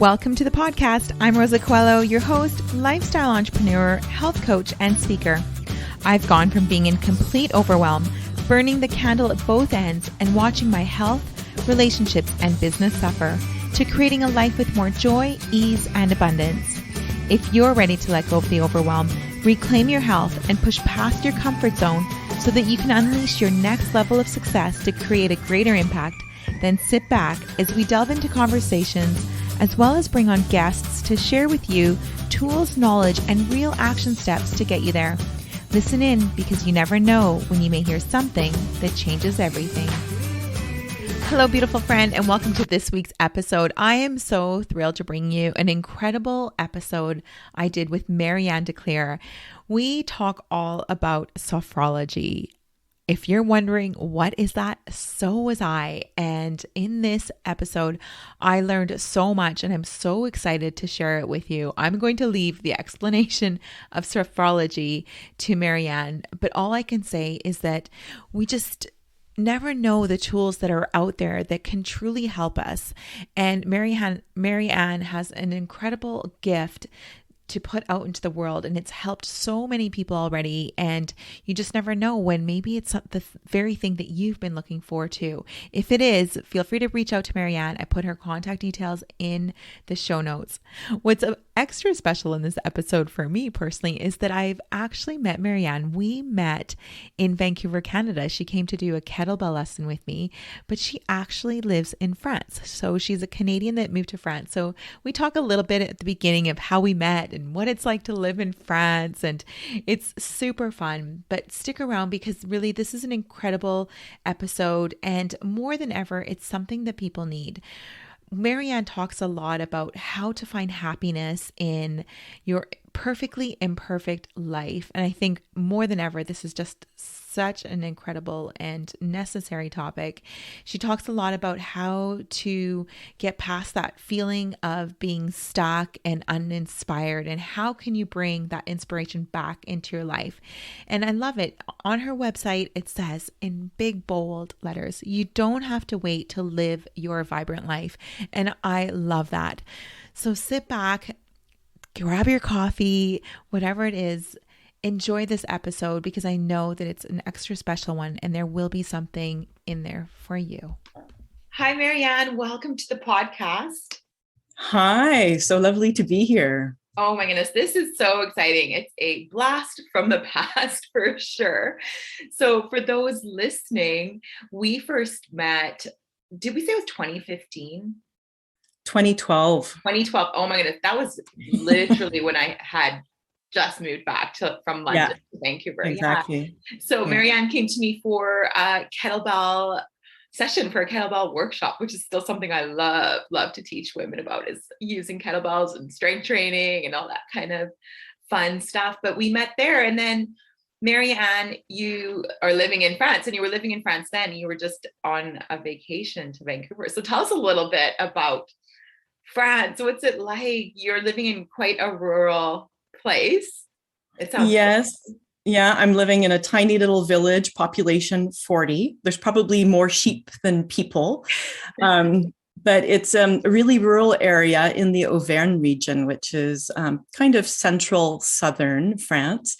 Welcome to the podcast. I'm Rosa Coelho, your host, lifestyle entrepreneur, health coach, and speaker. I've gone from being in complete overwhelm, burning the candle at both ends, and watching my health, relationships, and business suffer, to creating a life with more joy, ease, and abundance. If you're ready to let go of the overwhelm, reclaim your health, and push past your comfort zone so that you can unleash your next level of success to create a greater impact, then sit back as we delve into conversations, as well as bring on guests to share with you tools, knowledge, and real action steps to get you there. Listen in, because you never know when you may hear something that changes everything. Hello, beautiful friend, and welcome to this week's episode. I am so thrilled to bring you an incredible episode I did with Marianne De Kleer. We talk all about sophrology. If you're wondering what is that, so was I. And in this episode, I learned so much and I'm so excited to share it with you. I'm going to leave the explanation of sophrology to Marianne, but all I can say is that we just never know the tools that are out there that can truly help us. And Marianne has an incredible gift to put out into the world, and it's helped so many people already, and you just never know when maybe it's the very thing that you've been looking for too. If it is, feel free to reach out to Marianne. I put her contact details in the show notes. What's extra special in this episode for me personally is that I've actually met Marianne. We met in Vancouver, Canada. She came to do a kettlebell lesson with me, but she actually lives in France. So she's a Canadian that moved to France. So we talk a little bit at the beginning of how we met and what it's like to live in France. And it's super fun, but stick around because really this is an incredible episode. And more than ever, it's something that people need. Marianne talks a lot about how to find happiness in your perfectly imperfect life. And I think more than ever, this is just such an incredible and necessary topic. She talks a lot about how to get past that feeling of being stuck and uninspired, and how can you bring that inspiration back into your life. And I love it. On her website, it says in big bold letters, you don't have to wait to live your vibrant life. And I love that. So sit back, grab your coffee, whatever it is. Enjoy this episode because I know that it's an extra special one and there will be something in there for you. Hi, Marianne. Welcome to the podcast. Hi. So lovely to be here. Oh my goodness. This is so exciting. It's a blast from the past for sure. So for those listening, we first met, did we say it was 2015? 2012. 2012. Oh my goodness. That was literally when I had just moved back from London to Vancouver. Exactly. Yeah. So Marianne came to me for a kettlebell session, for a kettlebell workshop, which is still something I love to teach women about, is using kettlebells and strength training and all that kind of fun stuff. But we met there, and then Marianne, you are living in France, and you were living in France then. You were just on a vacation to Vancouver. So tell us a little bit about France. What's it like? You're living in quite a rural place. It sounds yes. Cool. Yeah, I'm living in a tiny little village, population 40. There's probably more sheep than people. But it's a really rural area in the Auvergne region, which is kind of central southern France.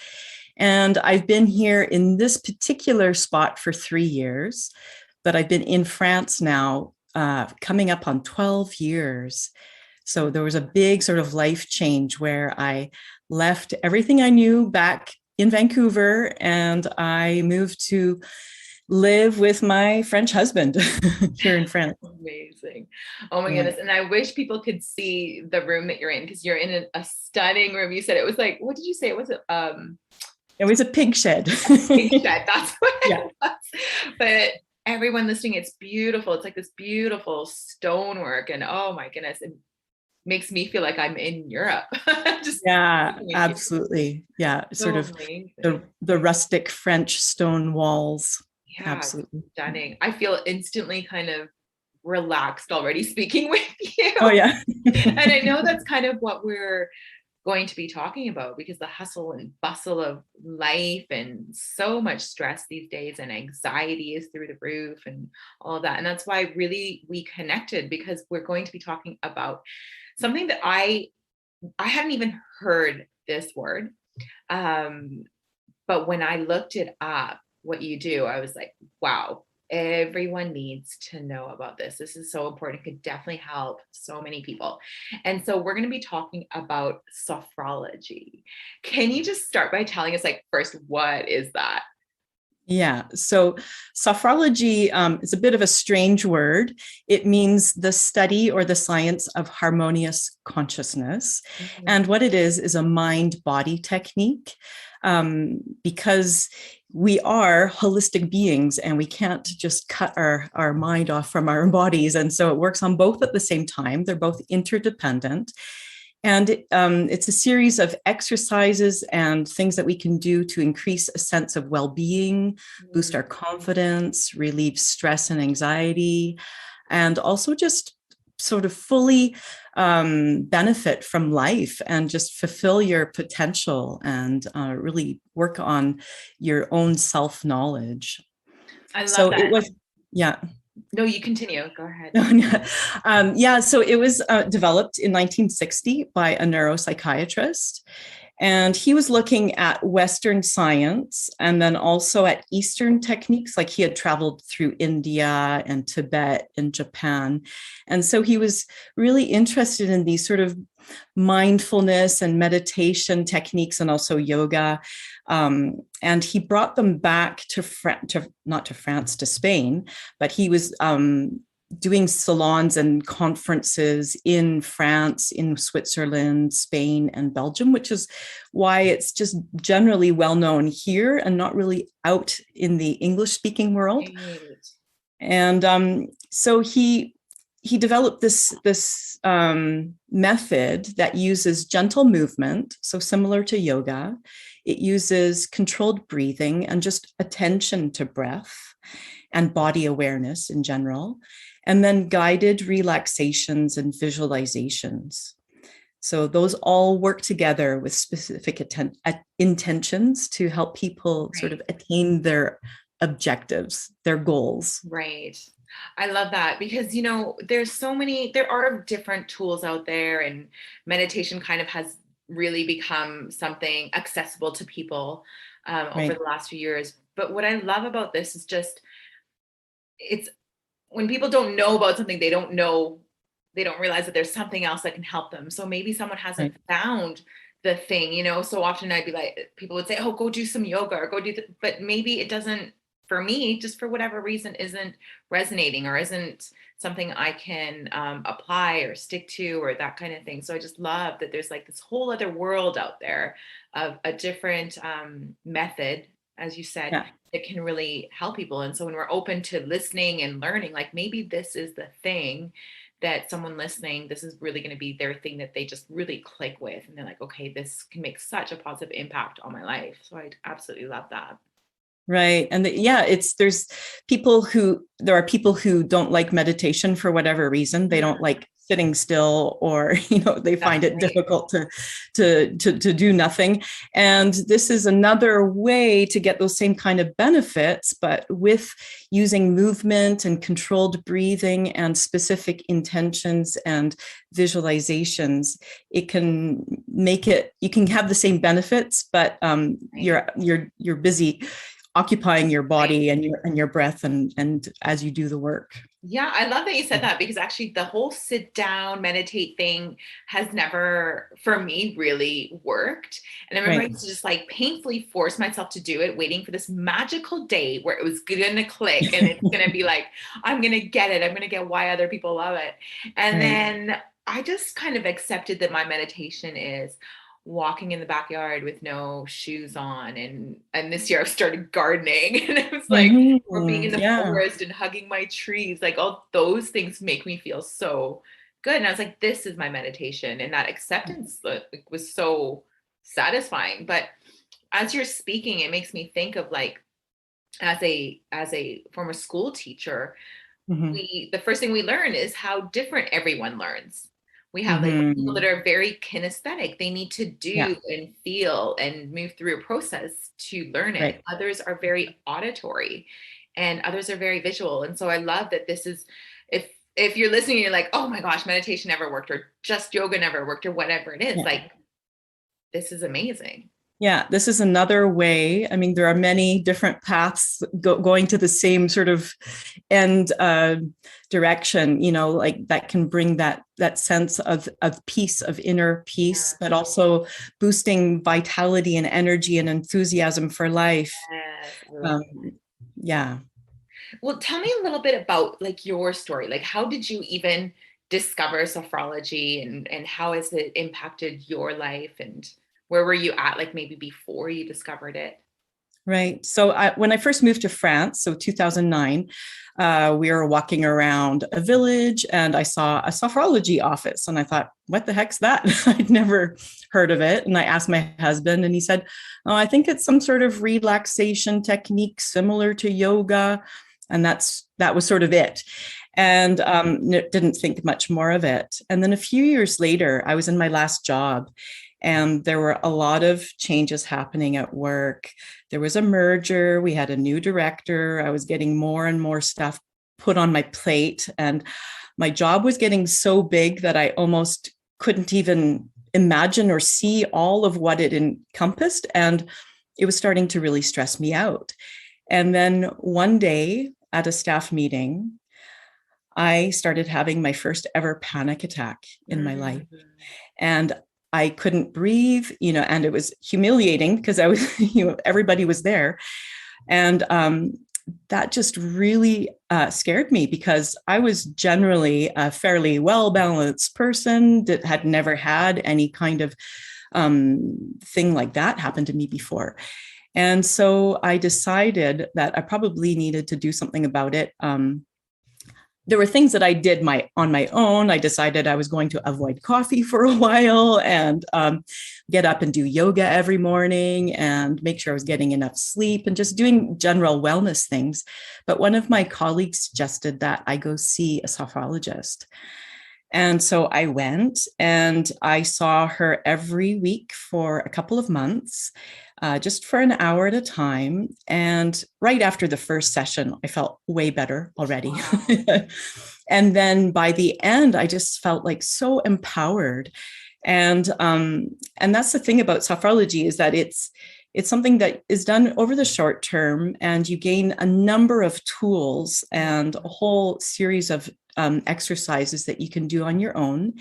And I've been here in this particular spot for 3 years, but I've been in France now coming up on 12 years. So there was a big sort of life change where I left everything I knew back in Vancouver and I moved to live with my French husband here in France. Amazing. Oh my goodness. And I wish people could see the room that you're in, because you're in a stunning room. You said it was like, what did you say? It was it was a pig shed. Pig shed. That's what it was. But everyone listening, it's beautiful. It's like this beautiful stonework, and oh my goodness, it makes me feel like I'm in Europe. Absolutely. Yeah, so sort of the rustic French stone walls. Yeah, absolutely stunning. I feel instantly kind of relaxed already speaking with you. Oh yeah. And I know that's kind of what we're going to be talking about, because the hustle and bustle of life and so much stress these days and anxiety is through the roof and all of that. And that's why really we connected, because we're going to be talking about something that I hadn't even heard this word. But when I looked it up, what you do, I was like, wow, everyone needs to know about this. This is so important. It could definitely help so many people. And so we're going to be talking about sophrology. Can you just start by telling us, like, first, what is that? Yeah. So sophrology is a bit of a strange word. It means the study or the science of harmonious consciousness. Mhm. And what it is a mind-body technique, because we are holistic beings and we can't just cut our mind off from our bodies. And so it works on both at the same time. They're both interdependent. And it's a series of exercises and things that we can do to increase a sense of well-being, boost our confidence, relieve stress and anxiety, and also just sort of fully benefit from life and just fulfill your potential and really work on your own self-knowledge. I love So that. it was, yeah. No, you continue. Go ahead. Yeah, so it was developed in 1960 by a neuropsychiatrist. And he was looking at Western science and then also at Eastern techniques. Like he had traveled through India and Tibet and Japan. And so he was really interested in these sort of mindfulness and meditation techniques and also yoga. And he brought them back to not to France, to Spain, but he was doing salons and conferences in France, in Switzerland, Spain, and Belgium, which is why it's just generally well known here and not really out in the English-speaking world. Right. And so he developed this method that uses gentle movement, so similar to yoga. It uses controlled breathing and just attention to breath and body awareness in general, and then guided relaxations and visualizations. So those all work together with specific intentions to help people sort of attain their objectives, their goals. Right. I love that, because, there are different tools out there, and meditation kind of has really become something accessible to people over the last few years. But what I love about this is just, it's when people don't know about something, they don't realize that there's something else that can help them. So maybe someone hasn't found the thing, so often I'd be like, people would say, oh, go do some yoga or go do, but maybe it doesn't, for me, just for whatever reason, isn't resonating or isn't something I can apply or stick to or that kind of thing. So I just love that there's like this whole other world out there of a different method, as you said, that can really help people. And so when we're open to listening and learning, like maybe this is the thing that someone listening, this is really going to be their thing that they just really click with. And they're like, okay, this can make such a positive impact on my life. So I absolutely love that. Right. And there are people who don't like meditation for whatever reason. They don't like sitting still, or, they find it difficult to do nothing. And this is another way to get those same kind of benefits, but with using movement and controlled breathing and specific intentions and visualizations. It can you can have the same benefits, but you're busy occupying your body and your breath and as you do the work. Yeah, I love that you said that, because actually the whole sit down, meditate thing has never, for me, really worked. And I remember I used to just like painfully force myself to do it, waiting for this magical day where it was going to click and it's going to be like, I'm going to get it. I'm going to get why other people love it. And then I just kind of accepted that my meditation is walking in the backyard with no shoes on, and this year I've started gardening, and it was like, or being in the forest and hugging my trees, like all those things make me feel so good. And I was like, this is my meditation, and that acceptance was so satisfying. But as you're speaking, it makes me think of, like, as a former school teacher, the first thing we learn is how different everyone learns. We have like people Mm-hmm. that are very kinesthetic. They need to Yeah. do and feel and move through a process to learn it. Right. Others are very auditory and others are very visual. And so I love that this is, if you're listening, you're like, oh my gosh, meditation never worked, or just yoga never worked, or whatever it is, Yeah. like, this is amazing. Yeah, this is another way. I mean, there are many different paths going to the same sort of end direction, like that can bring that sense of peace, of inner peace, Yeah. but also boosting vitality and energy and enthusiasm for life. Yes, I love Um, yeah. Well, tell me a little bit about like your story. Like, how did you even discover sophrology, and how has it impacted your life, and where were you at, like maybe before you discovered it? Right. So when I first moved to France, so 2009, we were walking around a village and I saw a sophrology office and I thought, what the heck's that? I'd never heard of it. And I asked my husband and he said, oh, I think it's some sort of relaxation technique similar to yoga. And that was sort of it. And didn't think much more of it. And then a few years later, I was in my last job and there were a lot of changes happening at work. There was a merger. We had a new director. I was getting more and more stuff put on my plate. And my job was getting so big that I almost couldn't even imagine or see all of what it encompassed. And it was starting to really stress me out. And then one day at a staff meeting, I started having my first ever panic attack in my life. Mhm. And I couldn't breathe, and it was humiliating because I was, everybody was there. And that just really scared me because I was generally a fairly well-balanced person that had never had any kind of thing like that happen to me before. And so I decided that I probably needed to do something about it. There were things that I did on my own. I decided I was going to avoid coffee for a while and get up and do yoga every morning and make sure I was getting enough sleep and just doing general wellness things. But one of my colleagues suggested that I go see a sophrologist. And so I went and I saw her every week for a couple of months, just for an hour at a time. And right after the first session, I felt way better already. Wow. And then by the end, I just felt like so empowered. And that's the thing about sophrology is that it's something that is done over the short term, and you gain a number of tools and a whole series of exercises that you can do on your own.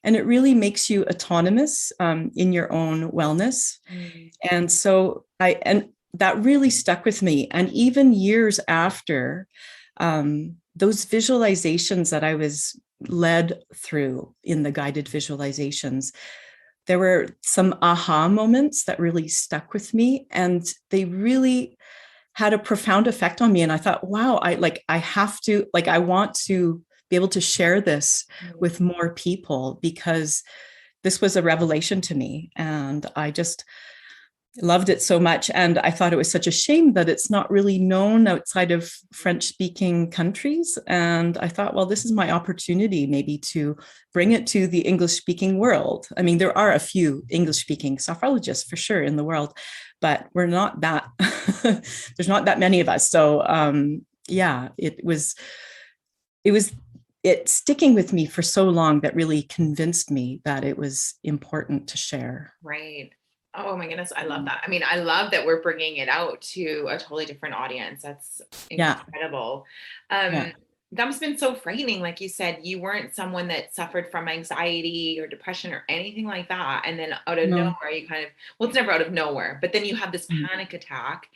And it really makes you autonomous in your own wellness. Mm. And so that really stuck with me. And even years after, those visualizations that I was led through in the guided visualizations, there were some aha moments that really stuck with me, and they really had a profound effect on me. And I thought, wow, I want to be able to share this with more people because this was a revelation to me. And I just loved it so much. And I thought it was such a shame that it's not really known outside of French speaking countries. And I thought, well, this is my opportunity maybe to bring it to the English speaking world. I mean, there are a few English speaking sophrologists for sure in the world, but we're not that, there's not that many of us. So yeah, it's sticking with me for so long that really convinced me that it was important to share. Right. Oh my goodness, I love that. I mean, I love that we're bringing it out to a totally different audience. That's Yeah. incredible. Yeah. That must have been so frightening. Like you said, you weren't someone that suffered from anxiety or depression or anything like that. And then out of No. nowhere, you kind of, well, it's never out of nowhere, but then you have this panic attack.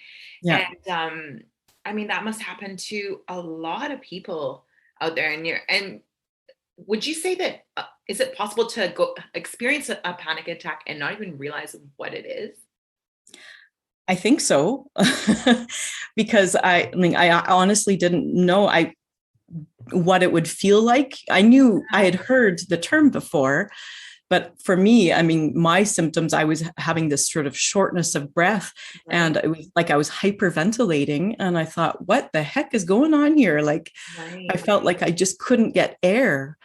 Yeah. And I mean, that must happen to a lot of people out there. And would you say that is it possible to go experience a panic attack and not even realize what it is? I think so. Because I mean, I honestly didn't know what it would feel like. I knew I had heard the term before, but for me, I mean, my symptoms, I was having this sort of shortness of breath, Right. and it was like I was hyperventilating, and I thought, what the heck is going on here? Like, I Right. felt like I just couldn't get air.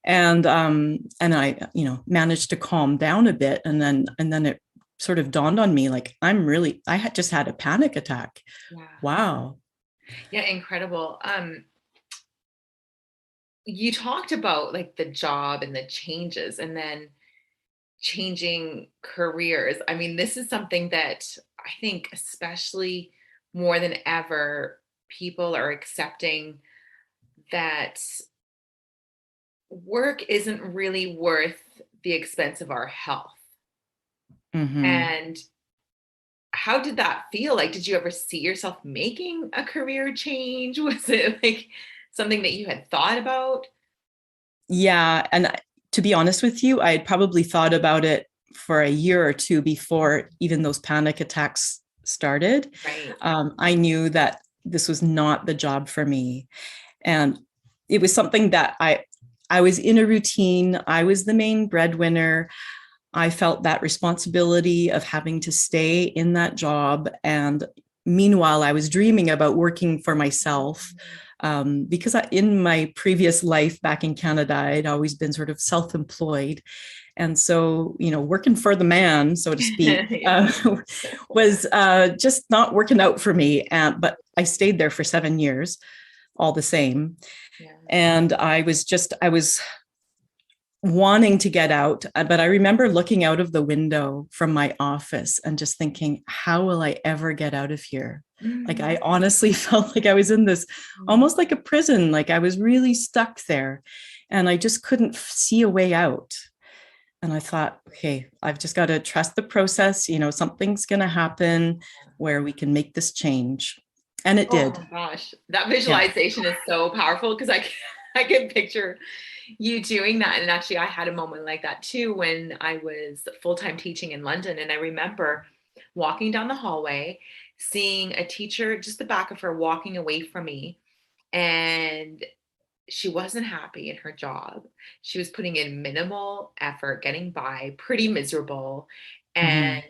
And I, managed to calm down a bit. And then it sort of dawned on me, like, I had just had a panic attack. Yeah. Wow. Yeah. Incredible. You talked about like the job and the changes and then changing careers. I mean, this is something that I think, especially more than ever, people are accepting that work isn't really worth the expense of our health. Mm-hmm. And how did that feel? Like, did you ever see yourself making a career change? Was it like something that you had thought about? Yeah. And to be honest with you, I had probably thought about it for a year or two before even those panic attacks started. Right. I knew that this was not the job for me. And it was something that I was in a routine. I was the main breadwinner. I felt that responsibility of having to stay in that job. And meanwhile, I was dreaming about working for myself, because in my previous life back in Canada, I'd always been sort of self-employed. And so, working for the man, so to speak, was just not working out for me. But I stayed there for 7 years, all the same. Yeah. And I was wanting to get out. But I remember looking out of the window from my office and just thinking, how will I ever get out of here? Like, I honestly felt like I was in this almost like a prison, like I was really stuck there and I just couldn't see a way out. And I thought, okay, I've just got to trust the process. Something's going to happen where we can make this change. And it did. Oh my gosh, that visualization is so powerful because I can picture you doing that. And actually, I had a moment like that too when I was full-time teaching in London. And I remember walking down the hallway, seeing a teacher, just the back of her, walking away from me. And she wasn't happy in her job. She was putting in minimal effort, getting by, pretty miserable, and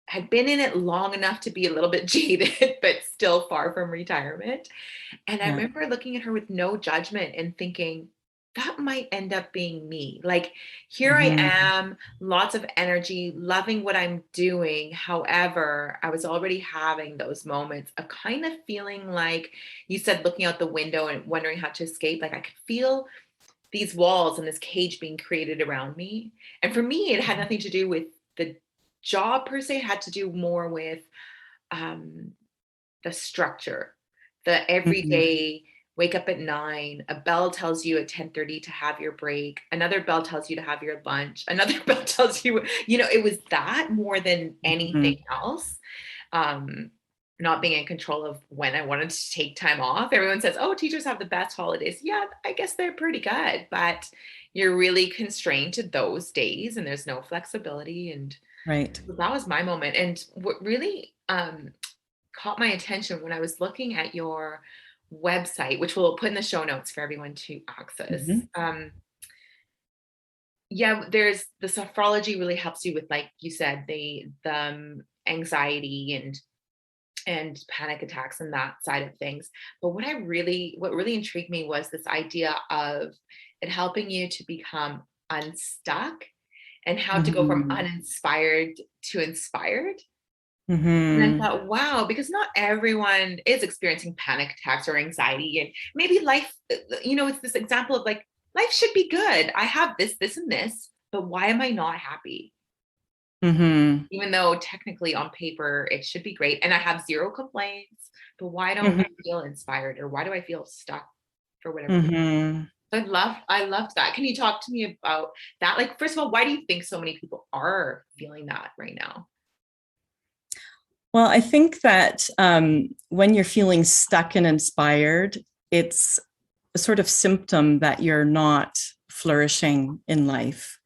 had been in it long enough to be a little bit jaded, but still far from retirement. And I remember looking at her with no judgment and thinking, that might end up being me. Like, here I am, lots of energy, loving what I'm doing. However, I was already having those moments of kind of feeling like you said, looking out the window and wondering how to escape. Like, I could feel these walls and this cage being created around me. And for me, it had nothing to do with the job per se. It had to do more with the structure, the everyday wake up at 9, a bell tells you at 10:30 to have your break, another bell tells you to have your lunch, another bell tells you, it was that more than anything else. Not being in control of when I wanted to take time off. Everyone says, oh, teachers have the best holidays. Yeah, I guess they're pretty good, but you're really constrained to those days and there's no flexibility. And right. That was my moment. And what really caught my attention when I was looking at your website, which we'll put in the show notes for everyone to access. There's the Sophrology really helps you with, like you said, the anxiety and panic attacks and that side of things. But what really intrigued me was this idea of it helping you to become unstuck and how to go from uninspired to inspired. And I thought, wow, because not everyone is experiencing panic attacks or anxiety. And maybe life, it's this example of like, life should be good. I have this, this, and this, but why am I not happy? Even though technically on paper, it should be great. And I have zero complaints, but why don't I feel inspired, or why do I feel stuck for whatever reason? So I loved that. Can you talk to me about that? Like, first of all, why do you think so many people are feeling that right now? Well, I think that when you're feeling stuck and inspired, it's a sort of symptom that you're not flourishing in life.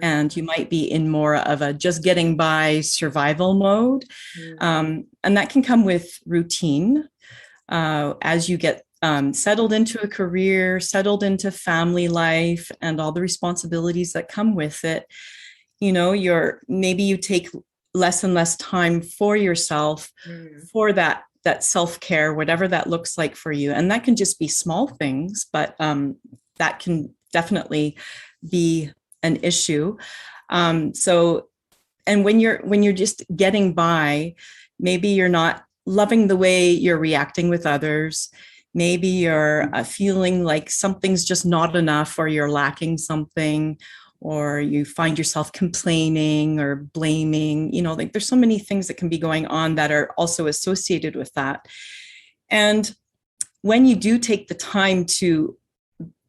And you might be in more of a just getting by survival mode. And that can come with routine as you get settled into a career, settled into family life, and all the responsibilities that come with it. Maybe you take less and less time for yourself, for that self-care, whatever that looks like for you. And that can just be small things, but that can definitely be an issue. And when you're just getting by, maybe you're not loving the way you're reacting with others. Maybe you're feeling like something's just not enough, or you're lacking something, or you find yourself complaining or blaming. Like there's so many things that can be going on that are also associated with that. And when you do take the time to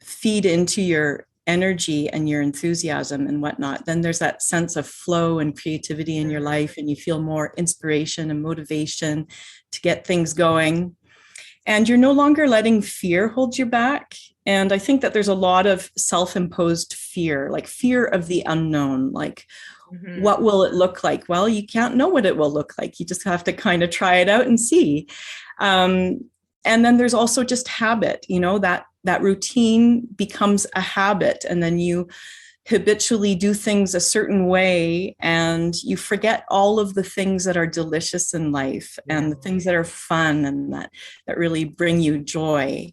feed into your energy and your enthusiasm and whatnot, then there's that sense of flow and creativity in your life, and you feel more inspiration and motivation to get things going. And you're no longer letting fear hold you back. And I think that there's a lot of self-imposed fear, like fear of the unknown, like what will it look like? Well, you can't know what it will look like. You just have to kind of try it out and see. And then there's also just habit, that routine becomes a habit, and then you habitually do things a certain way, and you forget all of the things that are delicious in life and the things that are fun and that really bring you joy.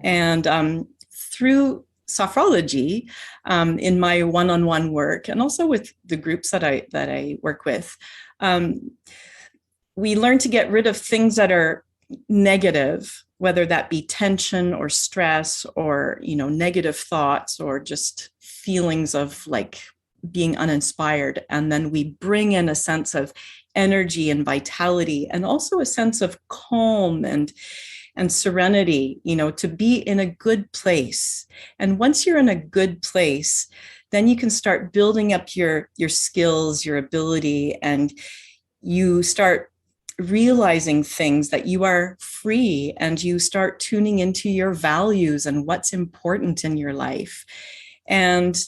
And through Sophrology, in my one-on-one work, and also with the groups that I work with, we learn to get rid of things that are negative, whether that be tension or stress or, negative thoughts or just feelings of like being uninspired. And then we bring in a sense of energy and vitality, and also a sense of calm and serenity, to be in a good place. And once you're in a good place, then you can start building up your skills, your ability, and you start realizing things that you are free, and you start tuning into your values and what's important in your life. And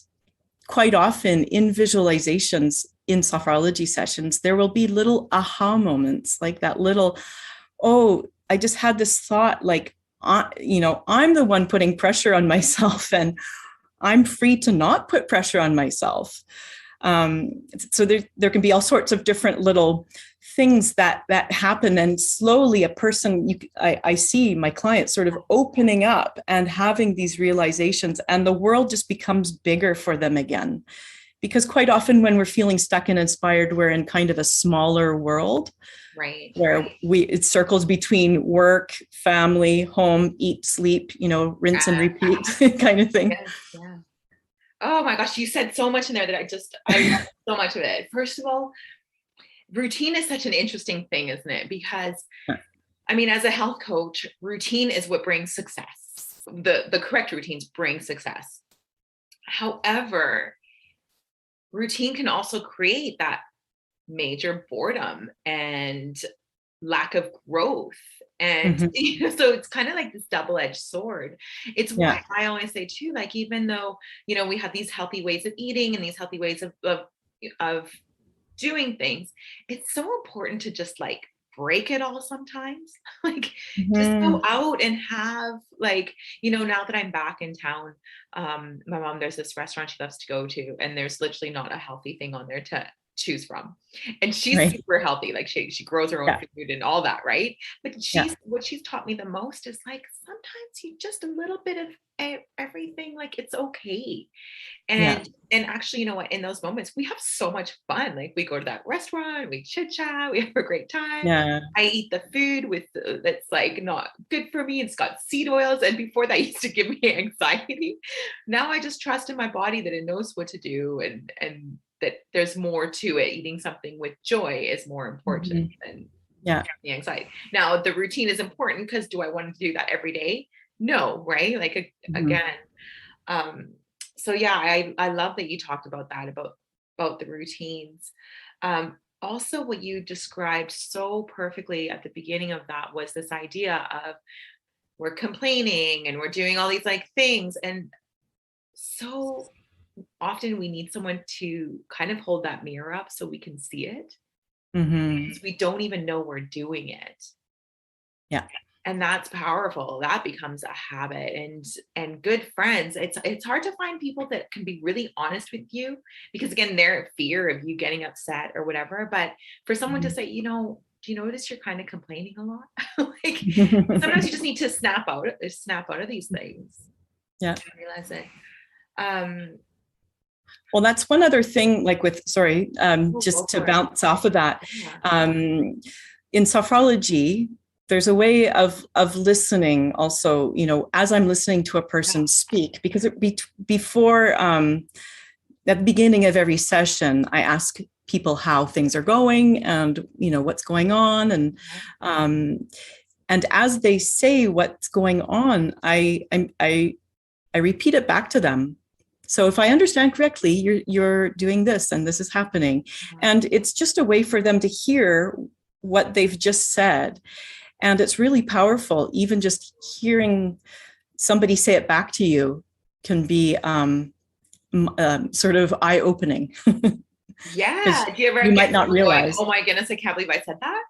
quite often in visualizations, in Sophrology sessions, there will be little aha moments, like that little, oh, I just had this thought, like, I'm the one putting pressure on myself, and I'm free to not put pressure on myself. So there can be all sorts of different little things that happen, and slowly a person, I see my clients sort of opening up and having these realizations, and the world just becomes bigger for them again. Because quite often when we're feeling stuck and inspired, we're in kind of a smaller world, right? Where it circles between work, family, home, eat, sleep, rinse and repeat kind of thing. Yeah. Oh my gosh, you said so much in there that I love so much of it. First of all, routine is such an interesting thing, isn't it? Because I mean, as a health coach, routine is what brings success. The correct routines bring success. However, routine can also create that major boredom and lack of growth. And so it's kind of like this double-edged sword. It's why I always say too, like, even though, we have these healthy ways of eating and these healthy ways of doing things, it's so important to just like break it all sometimes. Like just go out and have, like, now that I'm back in town, my mom, there's this restaurant she loves to go to, and there's literally not a healthy thing on there to choose from, and she's super healthy, like she grows her own food and all that, right? But what she's taught me the most is like, sometimes you just a little bit of everything, like it's okay. And actually, you know what, in those moments we have so much fun. Like we go to that restaurant, we chit chat, we have a great time. I eat the food with that's like not good for me, it's got seed oils, and before that used to give me anxiety. Now I just trust in my body that it knows what to do, and that there's more to it. Eating something with joy is more important than the anxiety. Now the routine is important, because do I want to do that every day? No, right? Like again, so I love that you talked about that, about the routines. Also, what you described so perfectly at the beginning of that was this idea of we're complaining and we're doing all these like things, and so often we need someone to kind of hold that mirror up so we can see it, because we don't even know we're doing it. And that's powerful. That becomes a habit. And good friends, it's hard to find people that can be really honest with you, because again, their fear of you getting upset or whatever. But for someone to say, do you notice you're kind of complaining a lot? Like sometimes you just need to snap out of these things. Yeah. Realize it. Well, that's one other thing, like just to bounce off of that. Yeah. In sophrology, there's a way of listening also, as I'm listening to a person speak, because before, at the beginning of every session, I ask people how things are going and, what's going on. And as they say what's going on, I repeat it back to them. So if I understand correctly, you're doing this and this is happening. And it's just a way for them to hear what they've just said. And it's really powerful. Even just hearing somebody say it back to you can be sort of eye-opening. Yeah. Do you might not realize. Oh my goodness, I can't believe I said that.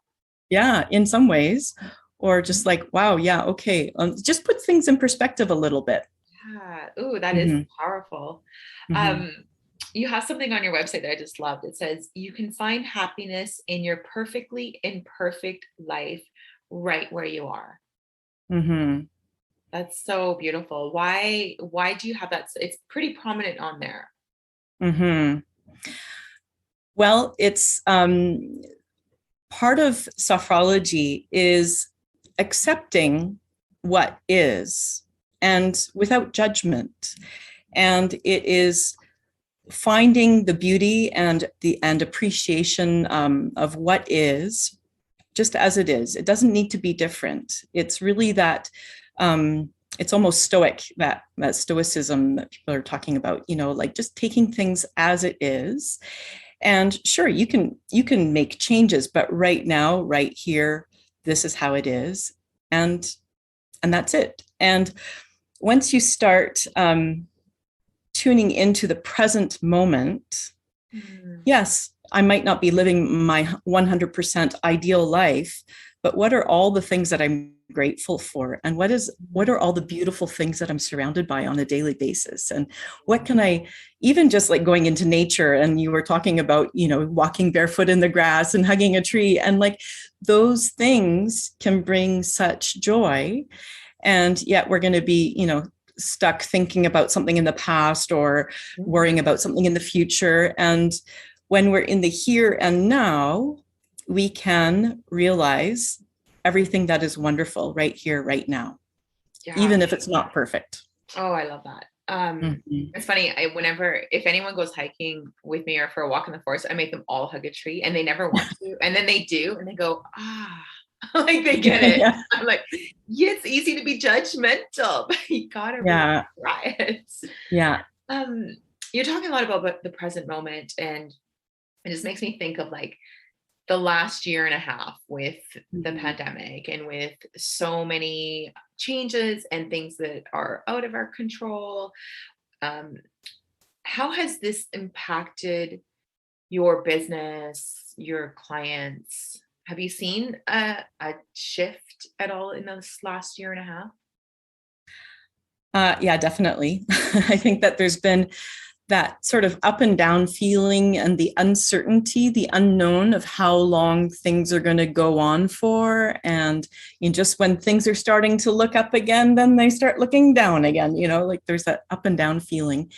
Yeah, in some ways. Or just like, wow, yeah, okay. Just put things in perspective a little bit. Yeah. Ooh, that is powerful. You have something on your website that I just loved. It says, you can find happiness in your perfectly imperfect life right where you are. That's so beautiful. Why do you have that? It's pretty prominent on there. Well, it's part of sophrology is accepting what is and without judgment. And it is finding the beauty and appreciation of what is just as it is. It doesn't need to be different. It's really that it's almost stoic, that stoicism that people are talking about, like just taking things as it is. And sure, you can make changes, but right now, right here, this is how it is. And that's it. And once you start tuning into the present moment, yes, I might not be living my 100% ideal life, but what are all the things that I'm grateful for? And what are all the beautiful things that I'm surrounded by on a daily basis? And what can I, even just like going into nature, and you were talking about, walking barefoot in the grass and hugging a tree, and like those things can bring such joy. And yet we're going to be, stuck thinking about something in the past or worrying about something in the future. And when we're in the here and now, we can realize everything that is wonderful right here, right now, even if it's not perfect. Oh, I love that. It's funny. If anyone goes hiking with me or for a walk in the forest, I make them all hug a tree, and they never want to. And then they do, and they go, like they get it. Yeah. I'm like, yeah, it's easy to be judgmental, but you gotta try it. Yeah. You're talking a lot about the present moment, and it just makes me think of like the last year and a half with the pandemic and with so many changes and things that are out of our control. How has this impacted your business, your clients? Have you seen a shift at all in this last year and a half? Yeah, definitely. I think that there's been that sort of up and down feeling and the uncertainty, the unknown of how long things are going to go on for. And just when things are starting to look up again, then they start looking down again, like there's that up and down feeling.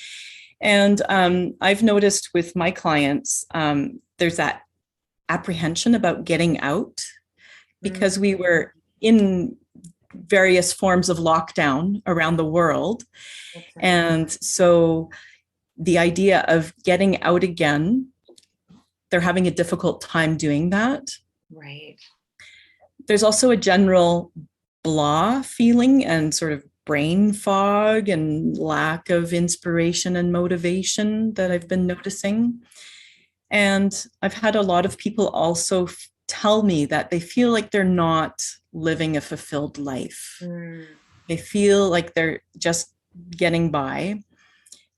And I've noticed with my clients, there's that apprehension about getting out because we were in various forms of lockdown around the world. Okay. And so the idea of getting out again, they're having a difficult time doing that. Right. There's also a general blah feeling and sort of brain fog and lack of inspiration and motivation that I've been noticing. And I've had a lot of people also tell me that they feel like they're not living a fulfilled life. They feel like they're just getting by.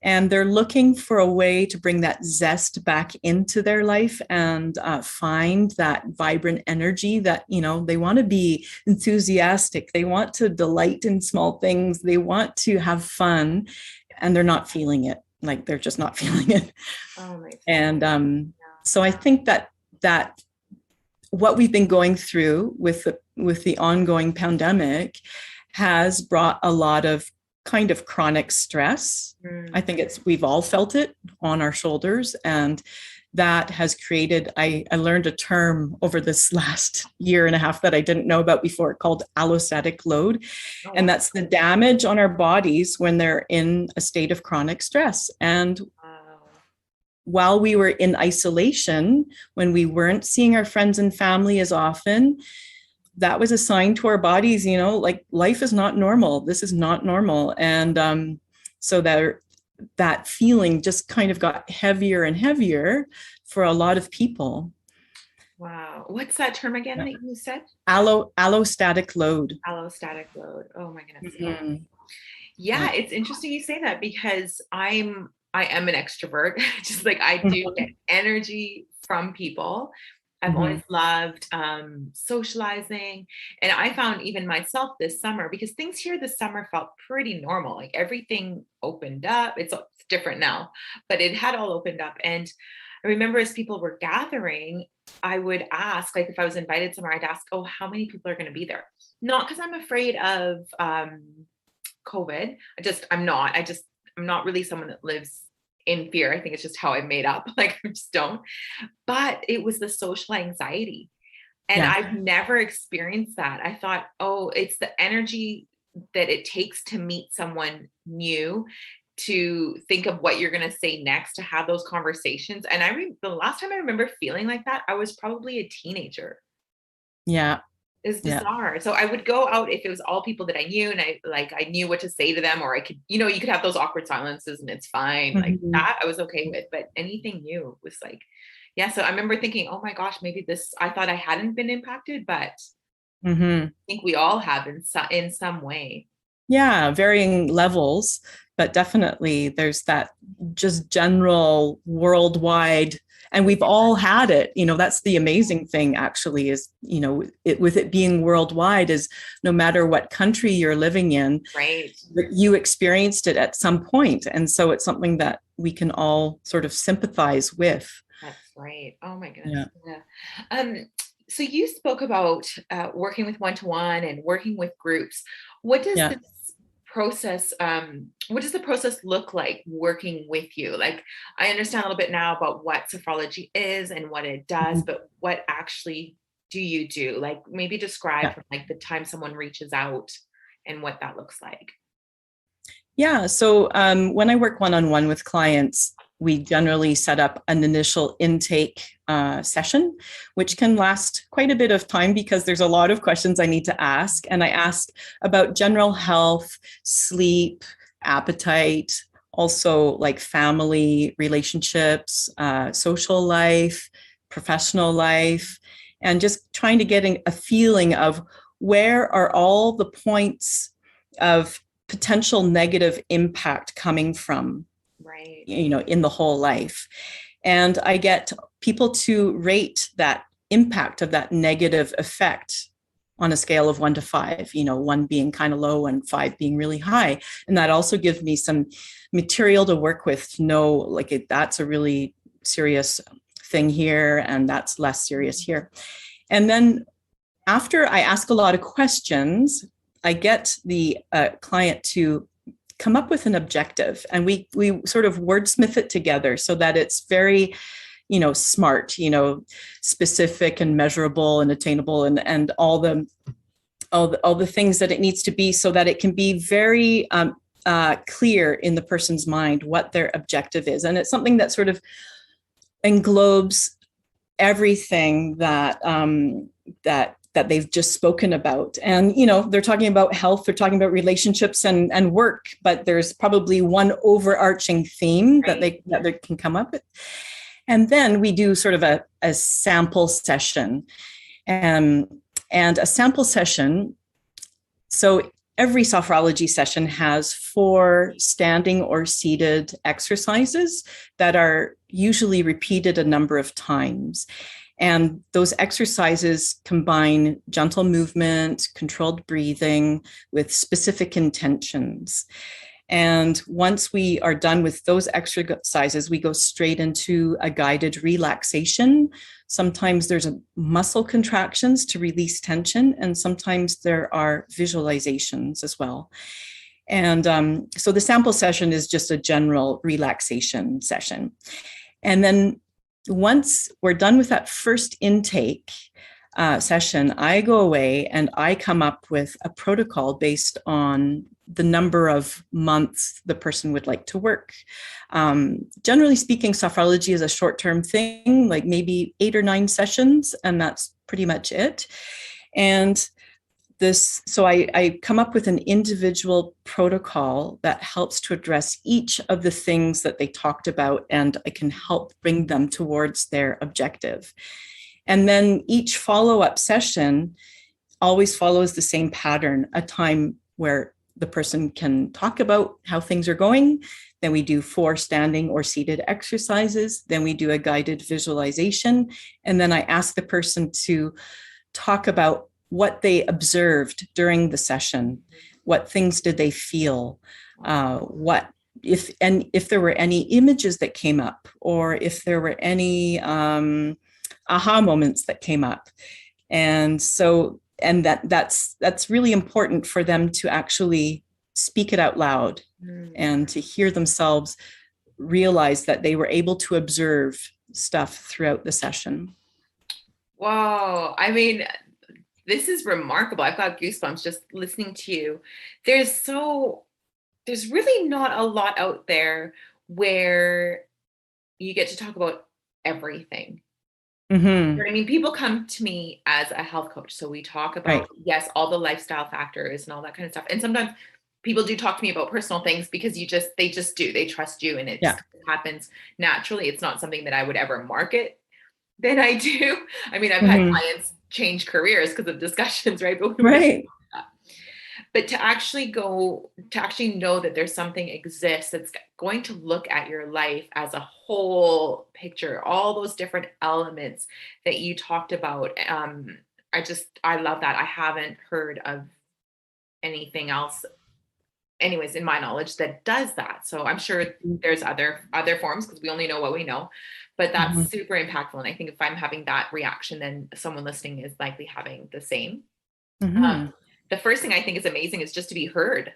And they're looking for a way to bring that zest back into their life and find that vibrant energy that, they want to be enthusiastic. They want to delight in small things. They want to have fun, and they're not feeling it. Like they're just not feeling it. And so I think that what we've been going through with the ongoing pandemic has brought a lot of kind of chronic stress. I think we've all felt it on our shoulders, and that has created, I learned a term over this last year and a half that I didn't know about before, called allostatic load. Oh, and that's the damage on our bodies when they're in a state of chronic stress. And while we were in isolation, when we weren't seeing our friends and family as often, that was a sign to our bodies, like life is not normal. This is not normal. And so that feeling just kind of got heavier and heavier for a lot of people. Wow. What's that term again that you said? Allostatic load. Allostatic load. Oh my goodness. Mm-hmm. Yeah, it's interesting you say that, because I am an extrovert. Just like I do get energy from people. I've always loved socializing. And I found even myself this summer, because things here this summer felt pretty normal. Like everything opened up. It's different now, but it had all opened up. And I remember as people were gathering, I would ask, like if I was invited somewhere, I'd ask, oh, how many people are going to be there? Not because I'm afraid of COVID. I'm not really someone that lives in fear. I think it's just how I'm made up. Like I just don't. But it was the social anxiety. And I've never experienced that. I thought, oh, it's the energy that it takes to meet someone new, to think of what you're going to say next, to have those conversations. And the last time I remember feeling like that, I was probably a teenager. Yeah. It's bizarre. Yeah. So I would go out if it was all people that I knew, and I knew what to say to them, or I could, you could have those awkward silences and it's fine. Like that I was okay with, but anything new was like, so I remember thinking, oh my gosh, maybe I thought I hadn't been impacted, but I think we all have in some way. Yeah, varying levels, but definitely there's that just general worldwide. And we've all had it, that's the amazing thing actually is, with it being worldwide, is no matter what country you're living in, right, you experienced it at some point. And so it's something that we can all sort of sympathize with. That's right. Oh my goodness. Yeah. So you spoke about working with one-to-one and working with groups. What does this process, what does the process look like working with you? Like, I understand a little bit now about what Sophrology is and what it does, but what actually do you do? Like maybe describe from like the time someone reaches out and what that looks like. Yeah. So when I work one-on-one with clients, we generally set up an initial intake session, which can last quite a bit of time because there's a lot of questions I need to ask. And I ask about general health, sleep, appetite, also like family relationships, social life, professional life, and just trying to get a feeling of where are all the points of potential negative impact coming from, right, in the whole life. And I get people to rate that impact of that negative effect on a scale of 1 to 5, 1 being kind of low and 5 being really high. And that also gives me some material to work with to know, like, that's a really serious thing here and that's less serious here. And then after I ask a lot of questions, I get the client to come up with an objective, and we sort of wordsmith it together so that it's very, smart, specific and measurable and attainable, and all the things that it needs to be, so that it can be very clear in the person's mind what their objective is. And it's something that sort of englobes everything that they've just spoken about. And, they're talking about health, they're talking about relationships and work, but there's probably one overarching theme that they can come up with. And then we do sort of a sample session. And a sample session, so every Sophrology session has 4 standing or seated exercises that are usually repeated a number of times. And those exercises combine gentle movement, controlled breathing with specific intentions. And once we are done with those exercises, we go straight into a guided relaxation. Sometimes there's muscle contractions to release tension, and sometimes there are visualizations as well. And so the sample session is just a general relaxation session. And then once we're done with that first intake session, I go away and I come up with a protocol based on the number of months the person would like to work. Generally speaking, Sophrology is a short-term thing, like maybe 8 or 9 sessions, and that's pretty much it. And so I come up with an individual protocol that helps to address each of the things that they talked about, and I can help bring them towards their objective. And then each follow-up session always follows the same pattern, a time where the person can talk about how things are going. Then we do 4 standing or seated exercises. Then we do a guided visualization. And then I ask the person to talk about what they observed during the session. What things did they feel? If there were any images that came up, or if there were any aha moments that came up. And so, and that's really important for them to actually speak it out loud and to hear themselves realize that they were able to observe stuff throughout the session. Wow. I mean, this is remarkable. I've got goosebumps just listening to you. There's really not a lot out there where you get to talk about everything. Mm-hmm. I mean, people come to me as a health coach. So we talk about, yes, all the lifestyle factors and all that kind of stuff. And sometimes people do talk to me about personal things because they just do. They trust you, and it just happens naturally. It's not something that I would ever market that I do. I mean, I've had clients change careers because of discussions, right? But to actually know that there's something exists that's going to look at your life as a whole picture, all those different elements that you talked about. I love that. I haven't heard of anything else, anyways, in my knowledge, that does that. So I'm sure there's other forms, because we only know what we know, but that's super impactful. And I think if I'm having that reaction, then someone listening is likely having the same. The first thing I think is amazing is just to be heard.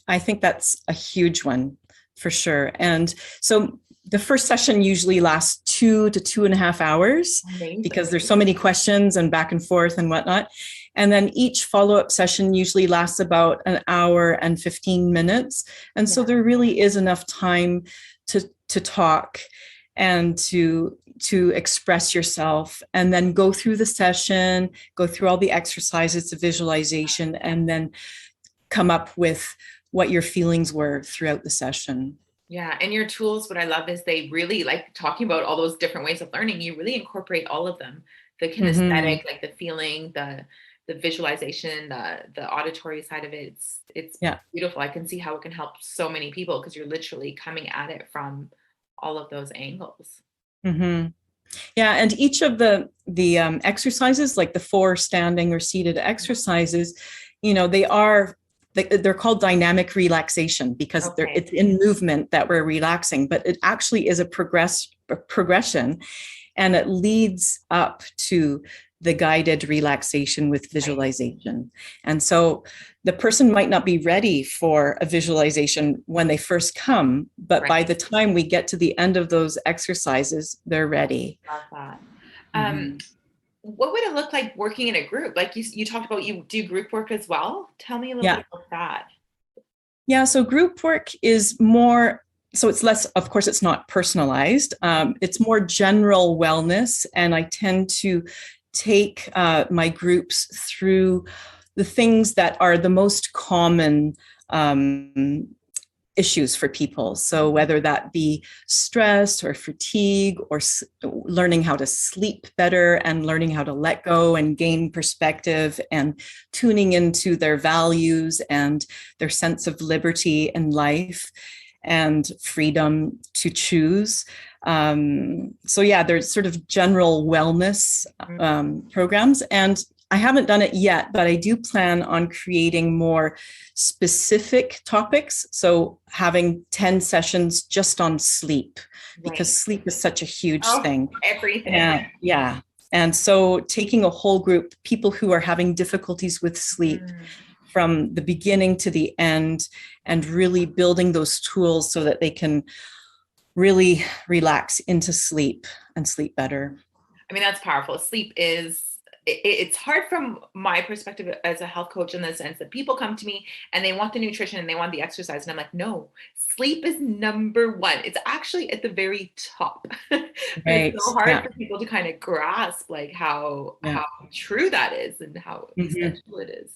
I think that's a huge one for sure. And so the first session usually lasts 2 to 2.5 hours. Amazing. Because there's so many questions and back and forth and whatnot. And then each follow-up session usually lasts about 1 hour and 15 minutes. And so there really is enough time to talk and to express yourself, and then go through the session, go through all the exercises, the visualization, and then come up with what your feelings were throughout the session. Yeah. And your tools, what I love is they really, like talking about all those different ways of learning, you really incorporate all of them. The kinesthetic, like the feeling, the visualization, the auditory side of it. It's beautiful. I can see how it can help so many people, because you're literally coming at it from all of those angles. Yeah, and each of the exercises, like the 4 standing or seated exercises, they're called dynamic relaxation, because it's in movement that we're relaxing, but it actually is a progression, and it leads up to the guided relaxation with visualization. And so the person might not be ready for a visualization when they first come, but by the time we get to the end of those exercises, they're ready. Love that. What would it look like working in a group? Like you talked about, you do group work as well. Tell me a little bit about that. Yeah, so group work is more, so it's less, of course, it's not personalized. It's more general wellness. And I tend to take my groups through the things that are the most common issues for people. So whether that be stress or fatigue, or learning how to sleep better, and learning how to let go and gain perspective, and tuning into their values and their sense of liberty in life and freedom to choose. So yeah, there's sort of general wellness programs, and I haven't done it yet, but I do plan on creating more specific topics. So having 10 sessions just on sleep, because sleep is such a huge thing. Everything. And so taking a whole group, people who are having difficulties with sleep, from the beginning to the end, and really building those tools so that they can really relax into sleep and sleep better. I mean, that's powerful. Sleep is, it's hard from my perspective as a health coach, in the sense that people come to me and they want the nutrition and they want the exercise. And I'm like, no, sleep is number one. It's actually at the very top. Right. It's so hard for people to kind of grasp like how true that is and how essential it is.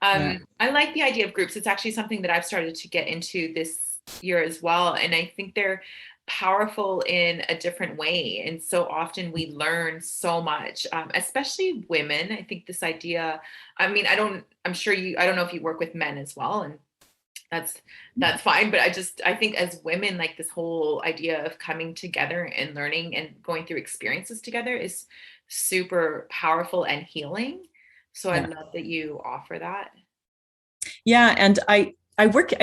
I like the idea of groups. It's actually something that I've started to get into this year as well. And I think they're powerful in a different way. And so often we learn so much, especially women. I think this idea, I mean, I don't know if you work with men as well, and that's fine. But I think as women, like this whole idea of coming together and learning and going through experiences together is super powerful and healing. So I love that you offer that. Yeah. And I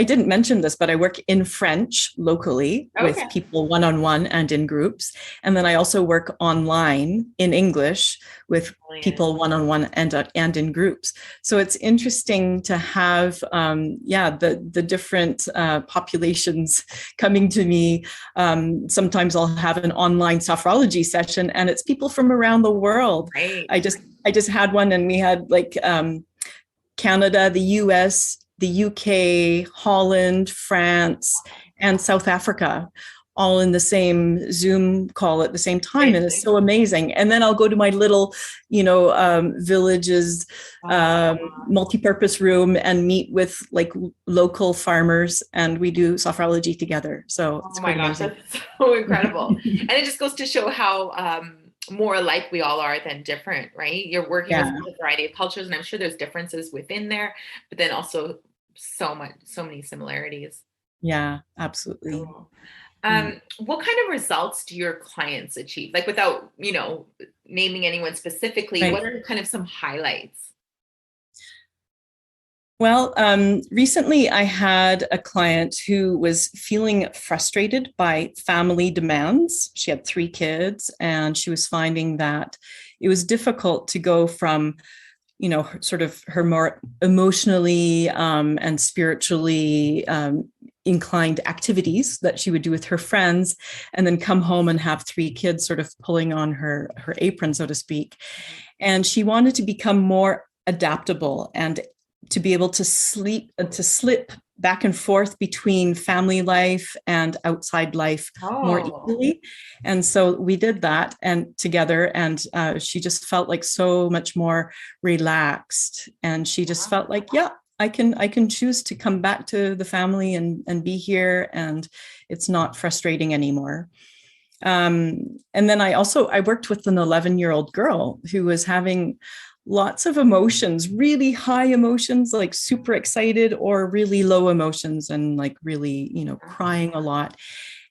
didn't mention this, but I work in French locally with people one-on-one and in groups. And then I also work online in English with people one-on-one and in groups. So it's interesting to have, the different populations coming to me. Sometimes I'll have an online Sophrology session and it's people from around the world. Right. I just had one, and we had like Canada, the US, the UK, Holland, France, and South Africa, all in the same Zoom call at the same time. And it's so amazing. And then I'll go to my little, village's multi-purpose room and meet with like local farmers, and we do Sophrology together. So it's quite amazing. That's so incredible. And it just goes to show how more alike we all are than different, right? You're working with a variety of cultures, and I'm sure there's differences within there, but then also so many similarities. Yeah, absolutely. Cool. What kind of results do your clients achieve? Like, without, naming anyone specifically, what are kind of some highlights? Well, recently I had a client who was feeling frustrated by family demands. She had 3 kids, and she was finding that it was difficult to go from, sort of her more emotionally and spiritually inclined activities that she would do with her friends, and then come home and have 3 kids sort of pulling on her apron, so to speak. And she wanted to become more adaptable and to be able to slip back and forth between family life and outside life more easily. And so we did that together, and she just felt like so much more relaxed. And she just felt like, I can choose to come back to the family and be here, and it's not frustrating anymore. And then I worked with an 11-year-old girl who was having lots of emotions, really high emotions, like super excited, or really low emotions and like really, crying a lot.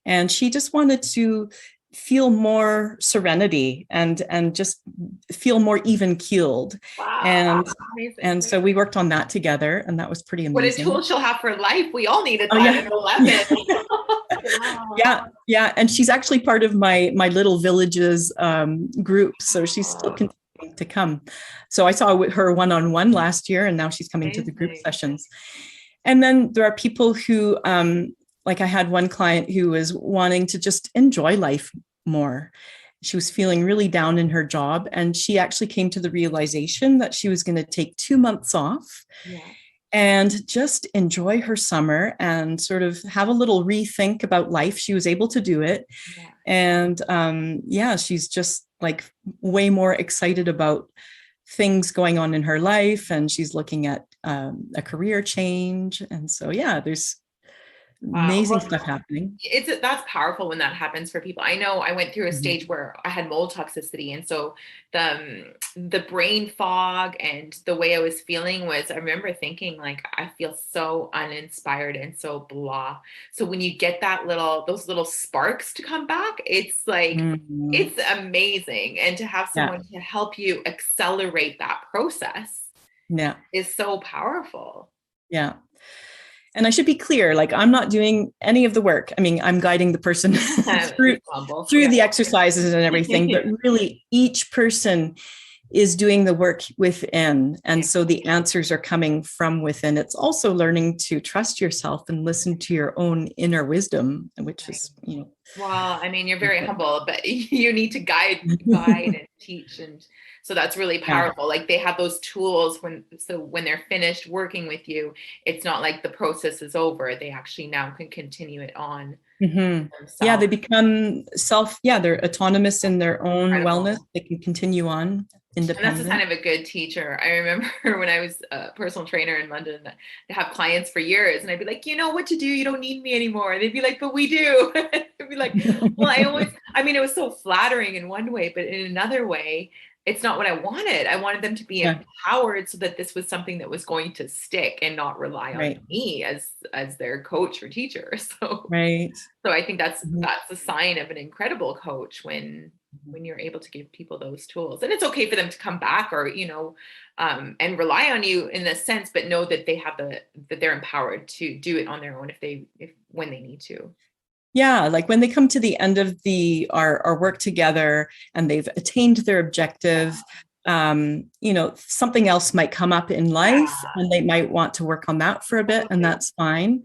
And she just wanted to feel more serenity and just feel more even keeled. Wow. And so we worked on that together, and that was pretty amazing. What a tool she'll have for life. We all needed that at 11. Wow. Yeah. And she's actually part of my little village's group. So she's still continuing to come. So I saw her one-on-one last year, and now she's coming to the group sessions. And then there are people who, like I had one client who was wanting to just enjoy life more. She was feeling really down in her job, and she actually came to the realization that she was going to take 2 months off and just enjoy her summer and sort of have a little rethink about life. She was able to do it. And she's just like way more excited about things going on in her life, and she's looking at a career change. And so, there's amazing stuff happening. That's powerful when that happens for people. I know I went through a stage where I had mold toxicity, and so the brain fog and the way I was feeling was, I remember thinking like, I feel so uninspired and so blah. So when you get those little sparks to come back, it's like it's amazing, and to have someone to help you accelerate that process is so powerful. And I should be clear, like, I'm not doing any of the work. I mean, I'm guiding the person through the exercises and everything, but really each person is doing the work within. And so the answers are coming from within. It's also learning to trust yourself and listen to your own inner wisdom, which is, well, I mean, you're very humble, but you need to guide and teach. And so that's really powerful. Like they have those tools when they're finished working with you, it's not like the process is over. They actually now can continue it on. Yeah, they become they're autonomous in their own wellness. They can continue on independent. And that's a sign of a good teacher. I remember when I was a personal trainer in London, I have clients for years and I'd be like, you know what to do, you don't need me anymore. And they'd be like, but we do. I'd be like, well, it was so flattering in one way, but in another way, it's not what I wanted. I wanted them to be empowered so that this was something that was going to stick and not rely on me as their coach or teacher. So I think that's a sign of an incredible coach when you're able to give people those tools. And it's okay for them to come back or, and rely on you in a sense, but know that that they're empowered to do it on their own when they need to. Yeah, like when they come to the end of our work together and they've attained their objective, something else might come up in life and they might want to work on that for a bit, and that's fine.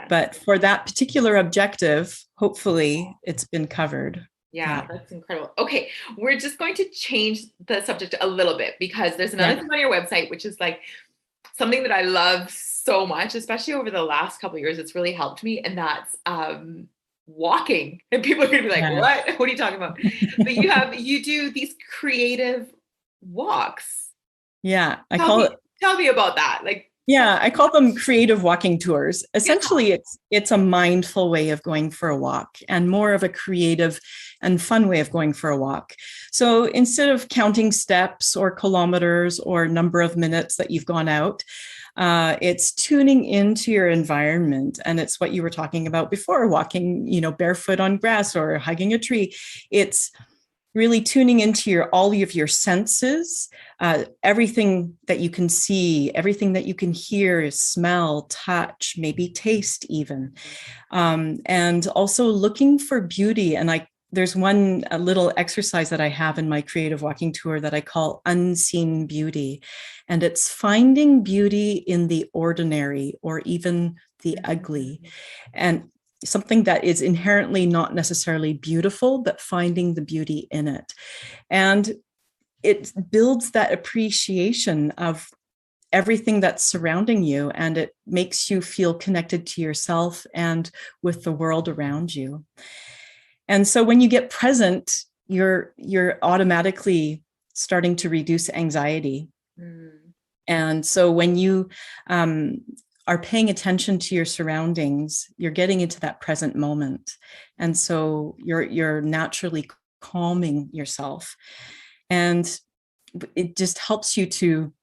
But for that particular objective, hopefully it's been covered. Yeah, that's incredible. Okay, we're just going to change the subject a little bit because there's another thing on your website, which is like something that I love so much, especially over the last couple of years. It's really helped me, and that's walking. And people are going to be like, what are you talking about? But you do these creative walks. Yeah, tell me about that. I call them creative walking tours. Essentially, it's a mindful way of going for a walk and more of a creative and fun way of going for a walk. So instead of counting steps or kilometers or number of minutes that you've gone out, it's tuning into your environment. And it's what you were talking about before, walking, barefoot on grass or hugging a tree. It's really tuning into all of your senses, everything that you can see, everything that you can hear, smell, touch, maybe taste even. And also looking for beauty. And there's a little exercise that I have in my creative walking tour that I call unseen beauty. And it's finding beauty in the ordinary or even the ugly. And something that is inherently not necessarily beautiful, but finding the beauty in it. And it builds that appreciation of everything that's surrounding you, and it makes you feel connected to yourself and with the world around you. And so when you get present, you're automatically starting to reduce anxiety. And so when you are paying attention to your surroundings, you're getting into that present moment. And so you're naturally calming yourself. And it just helps you to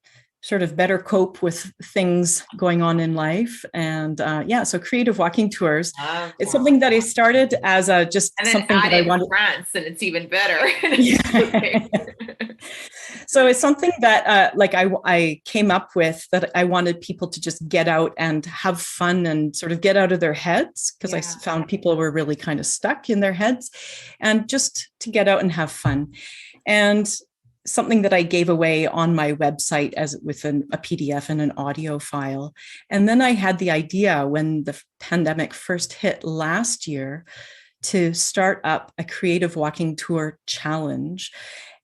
sort of better cope with things going on in life. And so creative walking tours, it's something that I started as something that I wanted. France, and it's even better. So it's something that I came up with, that I wanted people to just get out and have fun and sort of get out of their heads, because I found people were really kind of stuck in their heads, and just to get out and have fun. And something that I gave away on my website with a PDF and an audio file. And then I had the idea when the pandemic first hit last year to start up a creative walking tour challenge.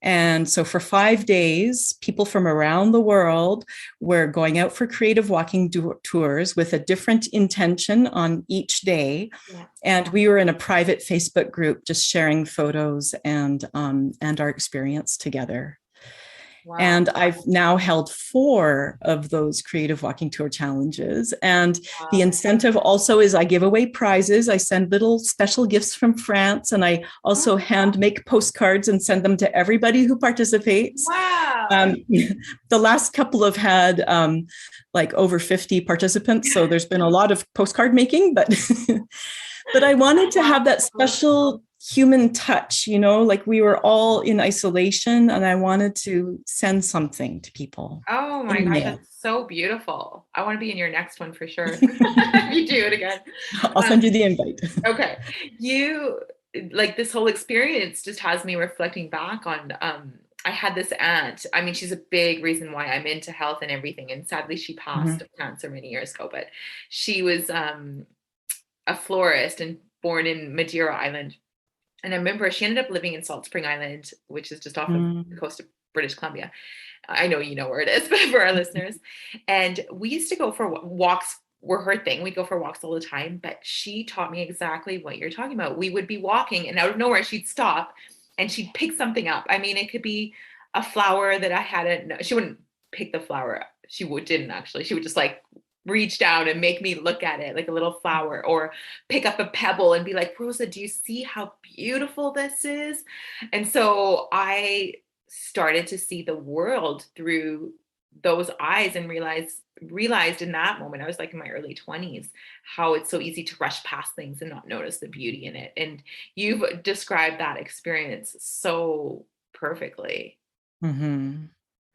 And so for 5 days, people from around the world were going out for creative walking tours with a different intention on each day. Yeah. And we were in a private Facebook group just sharing photos and our experience together. Wow. And I've now held 4 of those creative walking tour challenges. And the incentive also is I give away prizes. I send little special gifts from France, and I also hand make postcards and send them to everybody who participates. Wow. The last couple have had over 50 participants. So there's been a lot of postcard making, but I wanted to have that special human touch, we were all in isolation, and I wanted to send something to people. Oh my God, that's so beautiful. I want to be in your next one for sure. If you do it again. I'll send you the invite. Okay. This whole experience just has me reflecting back on I had this aunt. I mean, she's a big reason why I'm into health and everything. And sadly, she passed of cancer many years ago. But she was a florist and born in Madeira Island. And I remember she ended up living in Salt Spring Island, which is just off of the coast of British Columbia. I know you know where it is, but for our listeners. And we used to go for walks, were her thing. We'd go for walks all the time. But she taught me exactly what you're talking about. We would be walking and out of nowhere, she'd stop and she'd pick something up. I mean, it could be a flower that I hadn't, she wouldn't pick the flower up. Didn't actually. She would just like reach down and make me look at it like a little flower, or pick up a pebble and be like, Rosa, do you see how beautiful this is? And so I started to see the world through those eyes and realized in that moment, I was like in my early 20s, how it's so easy to rush past things and not notice the beauty in it. And you've described that experience so perfectly. Mm-hmm.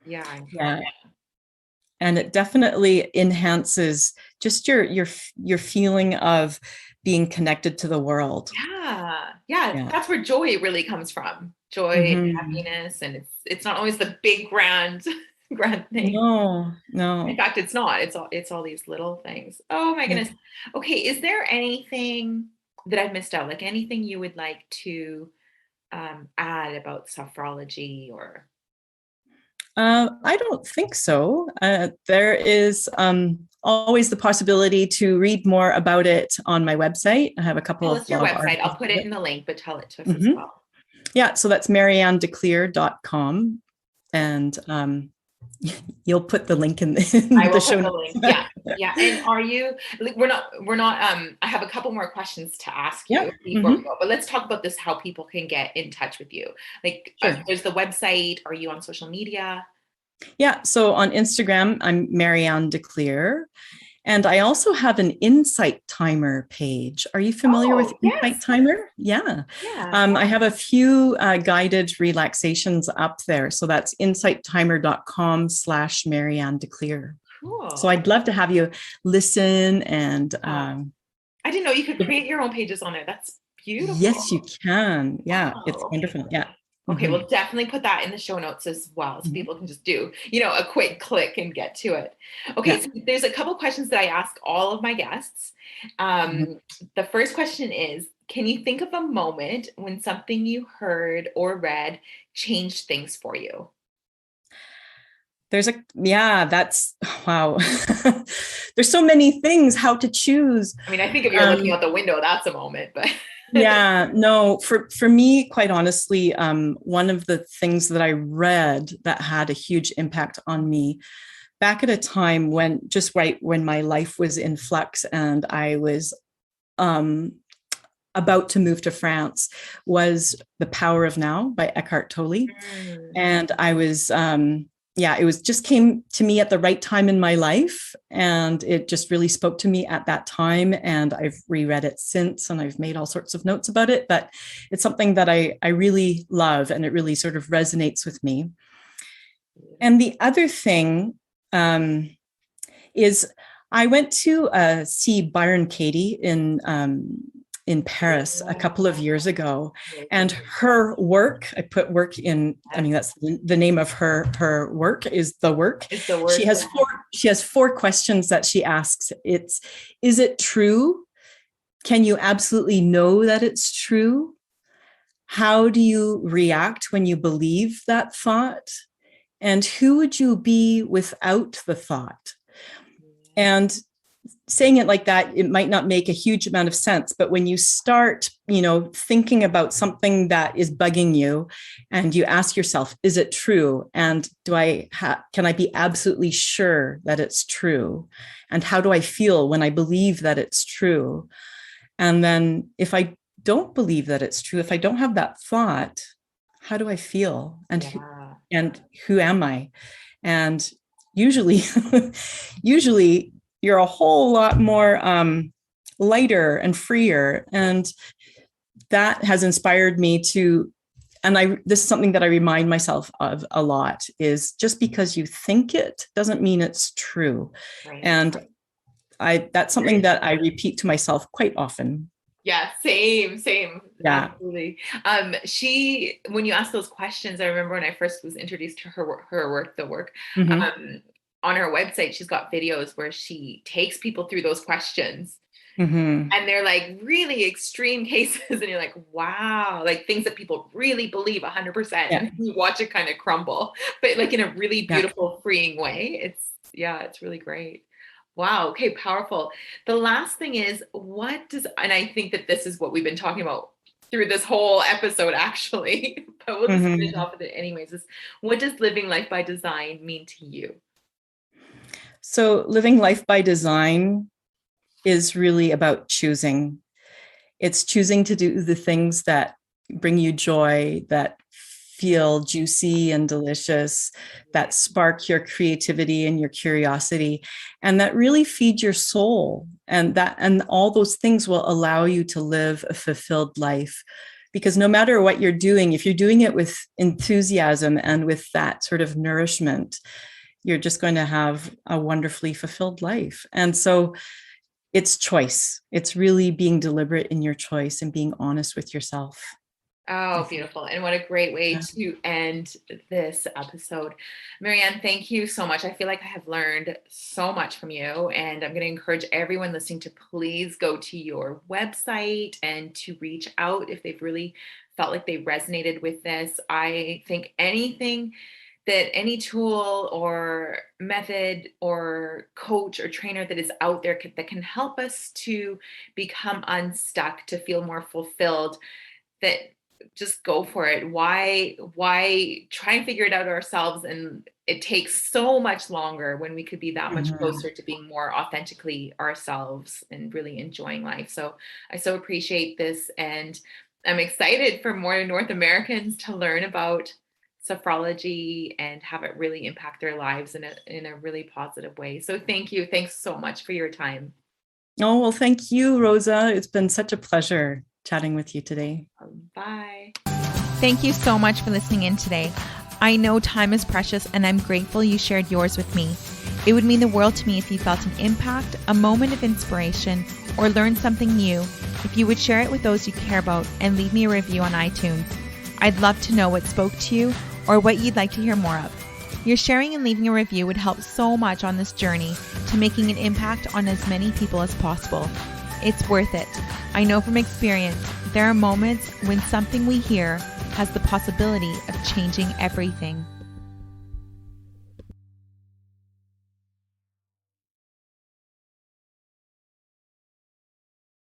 Yeah. And it definitely enhances just your feeling of being connected to the world. Yeah. That's where joy really comes from. Joy and happiness. And it's not always the big grand thing. No. In fact, it's not. It's all these little things. Oh my goodness. Okay. Is there anything that I've missed out? Like anything you would like to add about sophrology or? I don't think so. There is always the possibility to read more about it on my website. I have a couple of your website. I'll put it in the link, but tell it to us as well. Yeah, so that's mariannedecleer.com. And you'll put the link in the show notes. Yeah. And are you, we're not, I have a couple more questions to ask you before we go, but let's talk about this, how people can get in touch with you. Like, there's the website. Are you on social media? Yeah. So on Instagram, I'm Marianne De Kleer. And I also have an Insight Timer page. Are you familiar with Insight Timer? Yeah. I have a few guided relaxations up there. So that's insighttimer.com/Marianne De Kleer. Cool. So I'd love to have you listen. And I didn't know you could create your own pages on there. That's beautiful. Yes, you can. Yeah, it's wonderful. Yeah. Okay, we'll definitely put that in the show notes as well, so people can just do, a quick click and get to it. Okay, so there's a couple questions that I ask all of my guests. The first question is, can you think of a moment when something you heard or read changed things for you? That's wow. There's so many things, how to choose. I mean, I think if you're looking out the window, that's a moment, but. For me, quite honestly, one of the things that I read that had a huge impact on me back at a time when my life was in flux and I was about to move to France was The Power of Now by Eckhart Tolle. And I was, it was just came to me at the right time in my life. And it just really spoke to me at that time. And I've reread it since, and I've made all sorts of notes about it, but it's something that I really love, and it really sort of resonates with me. And the other thing is I went to see Byron Katie in Paris a couple of years ago, and her work, I put work in, I mean, that's the name of her work is The Work. It's The Work. She has four questions that she asks. Is it true? Can you absolutely know that it's true? How do you react when you believe that thought? And who would you be without the thought? And saying it like that, it might not make a huge amount of sense, but when you start, thinking about something that is bugging you, and you ask yourself, is it true? And can I be absolutely sure that it's true? And how do I feel when I believe that it's true? And then if I don't believe that it's true, if I don't have that thought, how do I feel? And who am I? And usually you're a whole lot more lighter and freer. And that has inspired me to, and this is something that I remind myself of a lot, is just because you think it doesn't mean it's true. Right. And that's something that I repeat to myself quite often. Yeah, same. Yeah. Absolutely. When you ask those questions, I remember when I first was introduced to her work, the work, Mm-hmm. on her website, she's got videos where she takes people through those questions. Mm-hmm. And they're like really extreme cases. And you're like, wow, like things that people really believe 100%. Yeah. And you watch it kind of crumble, but like in a really Yeah. beautiful, freeing way. It's really great. Wow. Okay. Powerful. The last thing is and I think that this is what we've been talking about through this whole episode, actually, but we'll just finish Mm-hmm. off with it anyways, is what does living life by design mean to you? So living life by design is really about choosing. It's choosing to do the things that bring you joy, that feel juicy and delicious, that spark your creativity and your curiosity, and that really feed your soul. And all those things will allow you to live a fulfilled life. Because no matter what you're doing, if you're doing it with enthusiasm and with that sort of nourishment, you're just going to have a wonderfully fulfilled life. And so it's choice. It's really being deliberate in your choice and being honest with yourself. Oh, beautiful. And what a great way Yeah. to end this episode. Marianne, thank you so much. I feel like I have learned so much from you, and I'm going to encourage everyone listening to please go to your website and to reach out if they've really felt like they resonated with this. I think any tool or method or coach or trainer that is out there that can help us to become unstuck, to feel more fulfilled, that just go for it. Why try and figure it out ourselves? And it takes so much longer when we could be that much closer to being more authentically ourselves and really enjoying life. So I so appreciate this. And I'm excited for more North Americans to learn about sophrology and have it really impact their lives in a really positive way. So thank you. Thanks so much for your time. Oh, well, thank you, Rosa. It's been such a pleasure chatting with you today. Bye. Thank you so much for listening in today. I know time is precious, and I'm grateful you shared yours with me. It would mean the world to me if you felt an impact, a moment of inspiration, or learned something new, if you would share it with those you care about and leave me a review on iTunes. I'd love to know what spoke to you or what you'd like to hear more of. Your sharing and leaving a review would help so much on this journey to making an impact on as many people as possible. It's worth it. I know from experience, there are moments when something we hear has the possibility of changing everything.